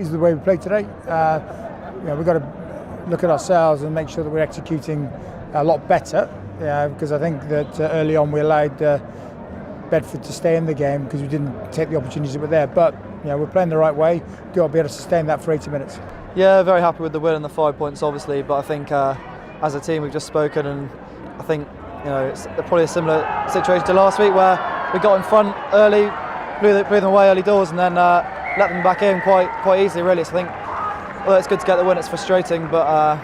This is the way we played today. We've got to look at ourselves and make sure that we're executing a lot better. Because I think that early on we allowed Bedford to stay in the game because we didn't take the opportunities that were there. But we're playing the right way. We've got to be able to sustain that for 80 minutes. Yeah, very happy with the win and the 5 points, obviously. But I think as a team we've just spoken, and I think it's probably a similar situation to last week where we got in front early, blew them away early doors, and then let them back in quite easily, really. So I think although it's good to get the win, it's frustrating, but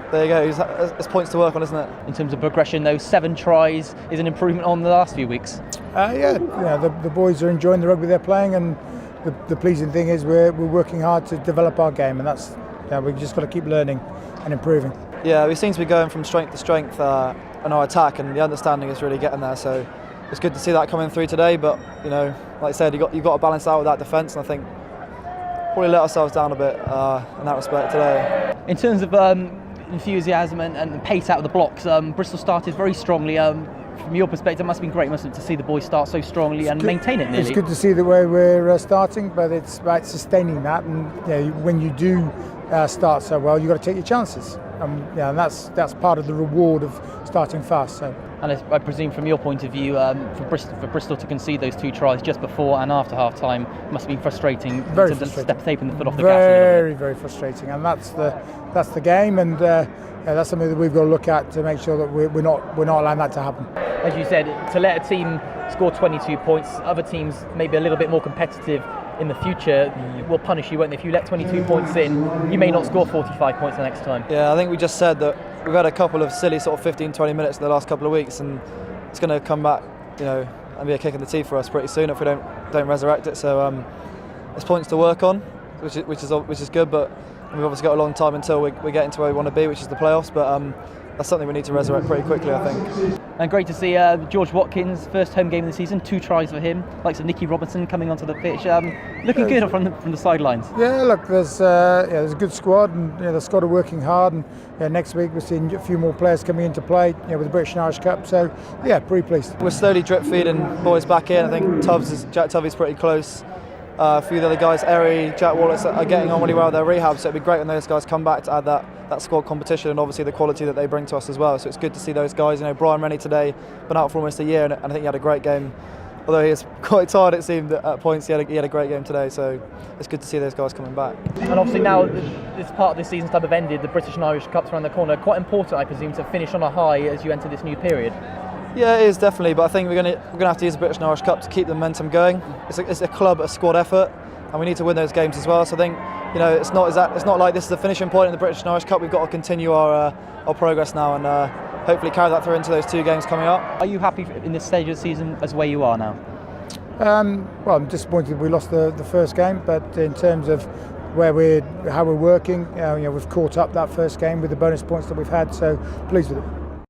there you go. It's points to work on, isn't it? In terms of progression, though, 7 tries is an improvement on the last few weeks. The boys are enjoying the rugby they're playing, and the pleasing thing is we're working hard to develop our game, and that's we've just got to keep learning and improving. Yeah, we seem to be going from strength to strength in our attack, and the understanding is really getting there. So it's good to see that coming through today. But like I said, you've got to balance out with that defence, and I think probably let ourselves down a bit in that respect today. In terms of enthusiasm and pace out of the blocks, Bristol started very strongly. From your perspective, it must have been great, mustn't it, to see the boys start so strongly and maintain it nearly? It's good to see the way we're starting, but it's about sustaining that. And when you do start so well, you've got to take your chances. And that's part of the reward of starting fast. So. And I presume, from your point of view, for Bristol to concede those 2 tries just before and after half time must have been frustrating. Very frustrating. Taking the foot off the gas a little bit. Very frustrating, and that's the game, and that's something that we've got to look at to make sure that we're not allowing that to happen. As you said, to let a team score 22 points, other teams maybe a little bit more competitive in the future will punish you, won't they? If you let 22 points in, you may not score 45 points the next time. Yeah, I think we just said that we've had a couple of silly sort of 15-20 minutes in the last couple of weeks, and it's going to come back, and be a kick in the teeth for us pretty soon if we don't resurrect it. So there's points to work on, which is good, but we've obviously got a long time until we get into where we want to be, which is the playoffs. But that's something we need to resurrect pretty quickly, I think. And great to see George Watkins, first home game of the season, 2 tries for him. Likes of Rugby Robinson coming onto the pitch, looking good from the sidelines. Yeah, look, there's a good squad, and the squad are working hard. And next week we're seeing a few more players coming into play, with the British and Irish Cup. So pretty pleased. We're slowly drip feeding boys back in. I think Jack Tovey's pretty close. A few of the other guys, Erie, Jack Wallace, are getting on really well with their rehab, so it'd be great when those guys come back to add that squad competition and obviously the quality that they bring to us as well. So it's good to see those guys. Brian Rennie today, been out for almost a year, and I think he had a great game. Although he is quite tired, it seemed at points, he had a great game today, so it's good to see those guys coming back. And obviously now this part of this season's type of ended, the British and Irish Cups around the corner. Quite important, I presume, to finish on a high as you enter this new period. Yeah, it is definitely, but I think we're going to have to use the British and Irish Cup to keep the momentum going. It's a squad effort, and we need to win those games as well. So I think it's not like this is the finishing point in the British and Irish Cup. We've got to continue our progress now, and hopefully carry that through into those 2 games coming up. Are you happy in this stage of the season as where you are now? Well, I'm disappointed we lost the first game, but in terms of how we're working, we've caught up that first game with the bonus points that we've had, so pleased with it.